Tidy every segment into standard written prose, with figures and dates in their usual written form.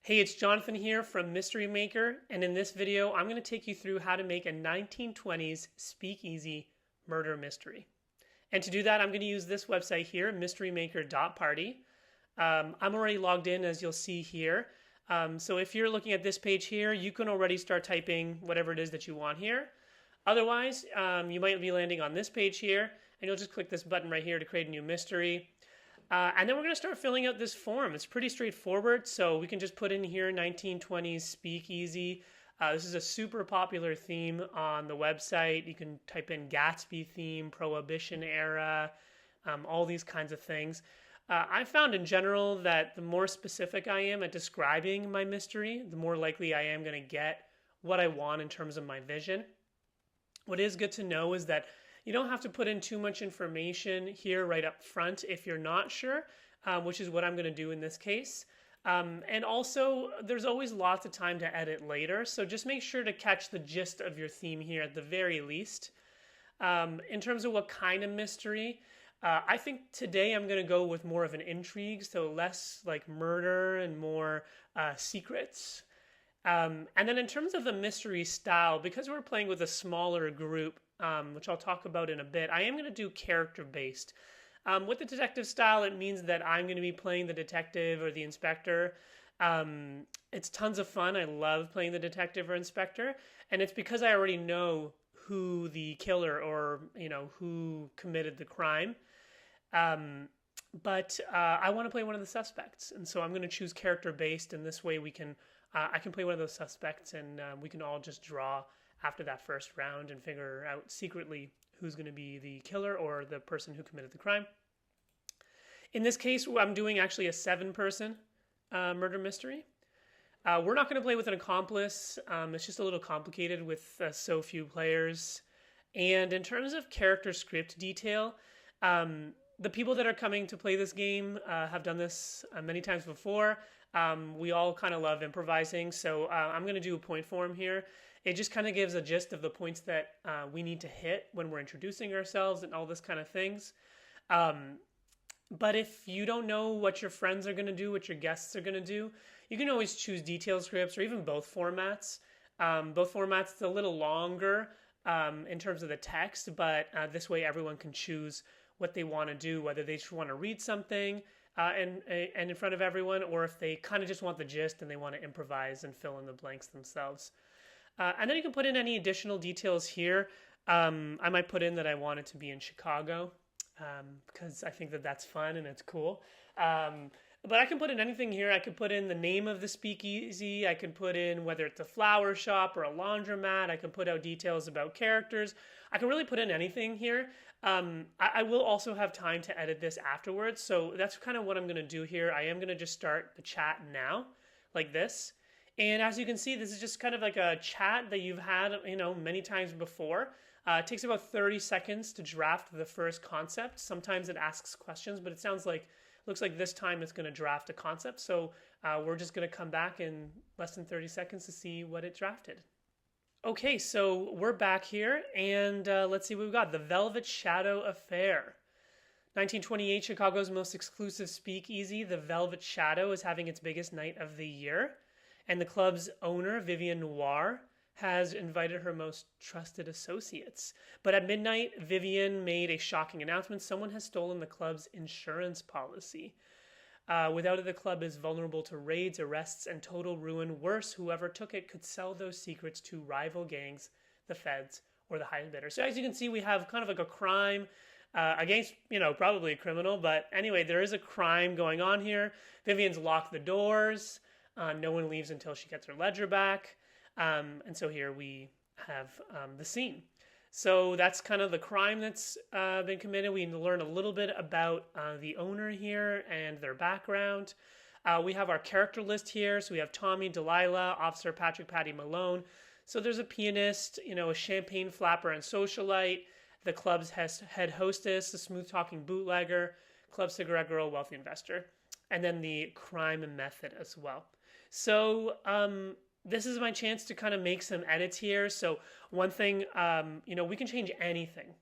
Hey, it's Jonathan here from Mystery Maker, and in this video, I'm going to take you through how to make a 1920s speakeasy murder mystery. And to do that, I'm going to use this website here, mysterymaker.party. I'm already logged in, as you'll see here. So if you're looking at this page here, you can already start typing whatever it is that you want here. Otherwise, you might be landing on this page here, and you'll just click this button right here to create a new mystery. And then we're going to start filling out this form. It's pretty straightforward, so we can just put in here 1920s Speakeasy. This is a super popular theme on the website. You can type in Gatsby theme, Prohibition-era, all these kinds of things. I found in general that the more specific I am at describing my mystery, the more likely I am going to get what I want in terms of my vision. What is good to know is that you don't have to put in too much information here right up front if you're not sure, which is what I'm going to do in this case. And also, there's always lots of time to edit later, so just make sure to catch the gist of your theme here at the very least. In terms of what kind of mystery, I think today I'm going to go with more of an intrigue, so less like murder and more secrets. And then in terms of the mystery style, because we're playing with a smaller group, which I'll talk about in a bit, I am going to do character-based. With the detective style, it means that I'm going to be playing the detective or the inspector. It's tons of fun. I love playing the detective or inspector, and it's because I already know who the killer or who committed the crime. But I want to play one of the suspects, and so I'm going to choose character-based, and this way I can play one of those suspects, and we can all just draw after that first round and figure out secretly who's going to be the killer or the person who committed the crime. In this case, I'm doing actually a 7-person murder mystery. We're not going to play with an accomplice. It's just a little complicated with so few players. And in terms of character script detail, the people that are coming to play this game have done this many times before. We all kind of love improvising, so I'm going to do a point form here. It just kind of gives a gist of the points that we need to hit when we're introducing ourselves and all this kind of things. But if you don't know what your friends are going to do, what your guests are going to do, you can always choose detailed scripts or even both formats. Both formats are a little longer in terms of the text, but this way everyone can choose what they want to do, whether they just want to read something and in front of everyone, or if they kind of just want the gist and they want to improvise and fill in the blanks themselves. And then you can put in any additional details here. I might put in that I want it to be in Chicago because I think that that's fun and it's cool. But I can put in anything here. I could put in the name of the speakeasy. I can put in whether it's a flower shop or a laundromat. I can put out details about characters. I can really put in anything here. I will also have time to edit this afterwards. So that's kind of what I'm going to do here. I am going to just start the chat now like this. And as you can see, this is just kind of like a chat that you've had, many times before. It takes about 30 seconds to draft the first concept. Sometimes it asks questions, but looks like this time it's going to draft a concept. So we're just going to come back in less than 30 seconds to see what it drafted. Okay, so we're back here, and let's see what we've got. The Velvet Shadow Affair. 1928, Chicago's most exclusive speakeasy, the Velvet Shadow, is having its biggest night of the year. And the club's owner, Vivian Noir, has invited her most trusted associates. But at midnight, Vivian made a shocking announcement. Someone has stolen the club's insurance policy. Without it, the club is vulnerable to raids, arrests, and total ruin. Worse, whoever took it could sell those secrets to rival gangs, the feds, or the highest bidder. So as you can see, we have kind of like a crime against, probably a criminal. But anyway, there is a crime going on here. Vivian's locked the doors. No one leaves until she gets her ledger back. And so here we have the scene. So that's kind of the crime that's been committed. We learn a little bit about the owner here and their background. We have our character list here. So we have Tommy, Delilah, Officer Patrick, Patty Malone. So there's a pianist, a champagne flapper and socialite, the club's head hostess, a smooth-talking bootlegger, club cigarette girl, wealthy investor, and then the crime method as well. So this is my chance to kind of make some edits here. So one thing, we can change anything.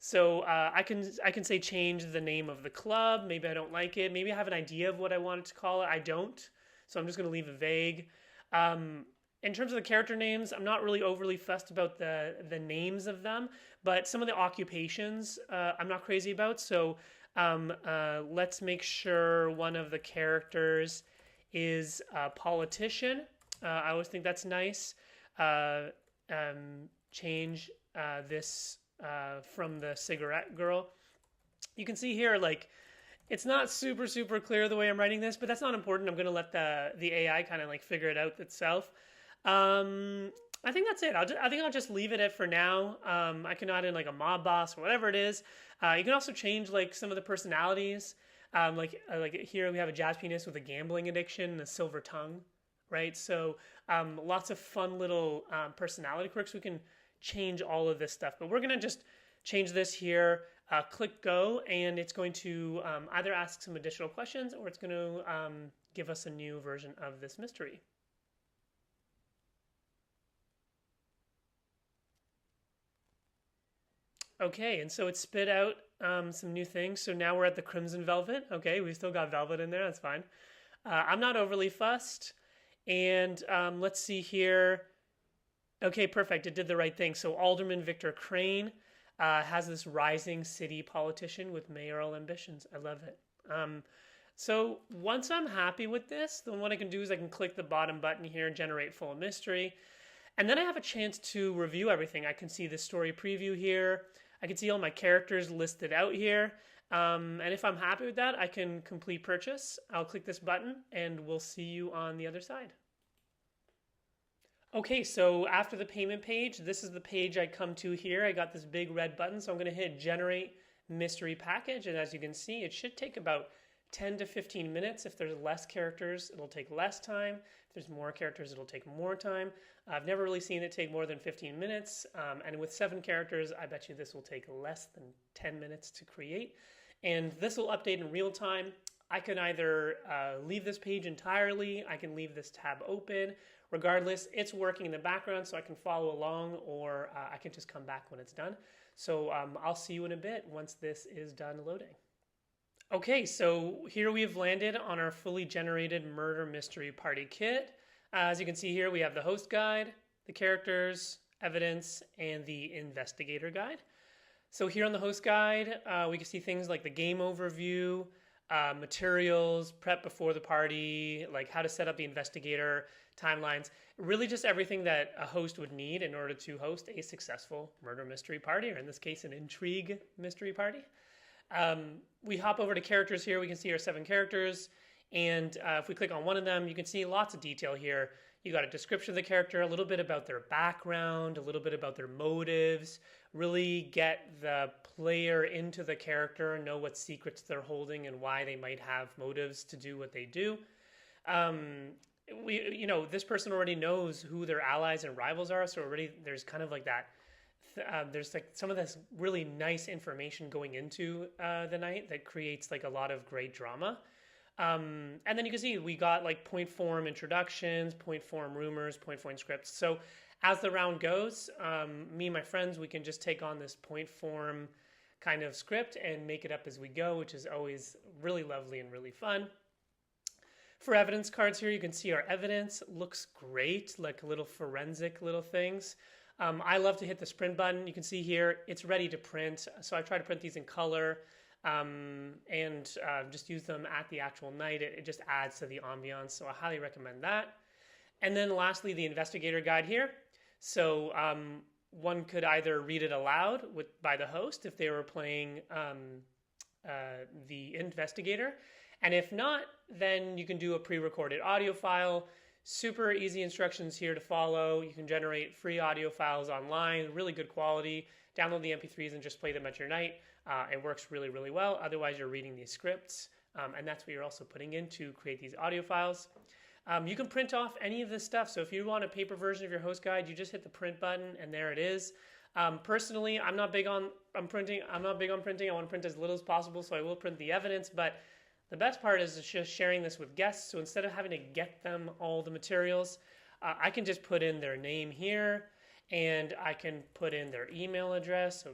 So I can say change the name of the club. Maybe I don't like it. Maybe I have an idea of what I want it to call it. I don't. so I'm just going to leave it vague. In terms of the character names, I'm not really overly fussed about the names of them, but some of the occupations I'm not crazy about. So let's make sure one of the characters is a politician. I always think that's nice. Change this from the cigarette girl. You can see here, like, it's not super clear the way I'm writing this, but that's not important. I'm going to let the AI kind of like figure it out itself. I think that's it. I think I'll just leave it at for now. I can add in like a mob boss or whatever it is. You can also change like some of the personalities. Like here we have a jazz pianist with a gambling addiction and a silver tongue, right? So lots of fun little personality quirks. We can change all of this stuff, but we're gonna just change this here. Click go, and it's going to either ask some additional questions or it's going to give us a new version of this mystery. Okay, and so it spit out some new things. So now we're at the Crimson Velvet. Okay, we've still got velvet in there. That's fine. I'm not overly fussed. And let's see here. Okay, perfect. It did the right thing. So Alderman Victor Crane has this rising city politician with mayoral ambitions. I love it. So once I'm happy with this, then what I can do is I can click the bottom button here and generate full mystery. And then I have a chance to review everything. I can see the story preview here. I can see all my characters listed out here. And if I'm happy with that, I can complete purchase. I'll click this button and we'll see you on the other side. Okay, so after the payment page, this is the page I come to here. I got this big red button, so I'm going to hit Generate Mystery Package. And as you can see, it should take about 10 to 15 minutes. If there's less characters, it'll take less time. If there's more characters, it'll take more time. I've never really seen it take more than 15 minutes. And with 7 characters, I bet you this will take less than 10 minutes to create. And this will update in real time. I can either leave this page entirely. I can leave this tab open. Regardless, it's working in the background so I can follow along, or I can just come back when it's done. So I'll see you in a bit once this is done loading. Okay, so here we've landed on our fully generated murder mystery party kit. As you can see here, we have the host guide, the characters, evidence, and the investigator guide. So here on the host guide, we can see things like the game overview, materials, prep before the party, like how to set up the investigator, timelines, really just everything that a host would need in order to host a successful murder mystery party, or in this case, an intrigue mystery party. We hop over to characters here. We can see our 7 characters. And if we click on one of them, you can see lots of detail here. You got a description of the character, a little bit about their background, a little bit about their motives, really get the player into the character, know what secrets they're holding and why they might have motives to do what they do. This person already knows who their allies and rivals are, so already there's kind of like that. There's like some of this really nice information going into the night that creates like a lot of great drama. And then you can see we got like point form introductions, point form rumors, point form scripts. So as the round goes, me and my friends, we can just take on this point form kind of script and make it up as we go, which is always really lovely and really fun. For evidence cards here, you can see our evidence looks great, like little forensic little things. I love to hit the sprint button. You can see here, it's ready to print. So I try to print these in color and just use them at the actual night. It just adds to the ambiance. So I highly recommend that. And then lastly, the investigator guide here. So one could either read it aloud by the host if they were playing the investigator. And if not, then you can do a pre-recorded audio file. Super easy instructions here to follow. You can generate free audio files online, really good quality. Download the MP3s and just play them at your night. It works really, really well. Otherwise, you're reading these scripts, and that's what you're also putting in to create these audio files. You can print off any of this stuff. So if you want a paper version of your host guide, you just hit the print button, and there it is. Personally, I'm not big on printing. I want to print as little as possible, so I will print the evidence, but the best part is just sharing this with guests. So instead of having to get them all the materials, I can just put in their name here, and I can put in their email address. So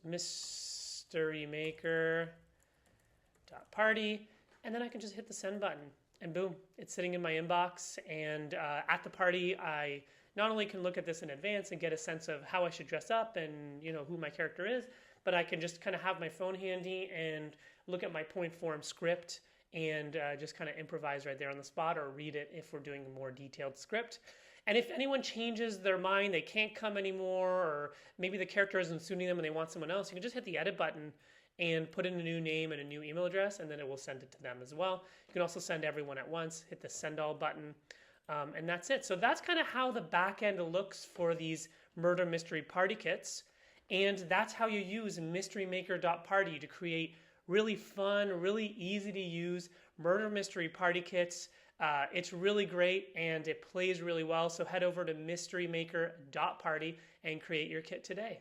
mysterymaker.party, and then I can just hit the send button. and boom, it's sitting in my inbox. And at the party, I not only can look at this in advance and get a sense of how I should dress up and who my character is, but I can just kind of have my phone handy and look at my point form script and just kind of improvise right there on the spot, or read it if we're doing a more detailed script. And if anyone changes their mind, they can't come anymore, or maybe the character isn't suiting them and they want someone else, you can just hit the edit button and put in a new name and a new email address, and then it will send it to them as well. You can also send everyone at once, hit the send all button, and that's it. So that's kind of how the back end looks for these murder mystery party kits. And that's how you use mysterymaker.party to create really fun, really easy to use murder mystery party kits. It's really great and it plays really well. So head over to mysterymaker.party and create your kit today.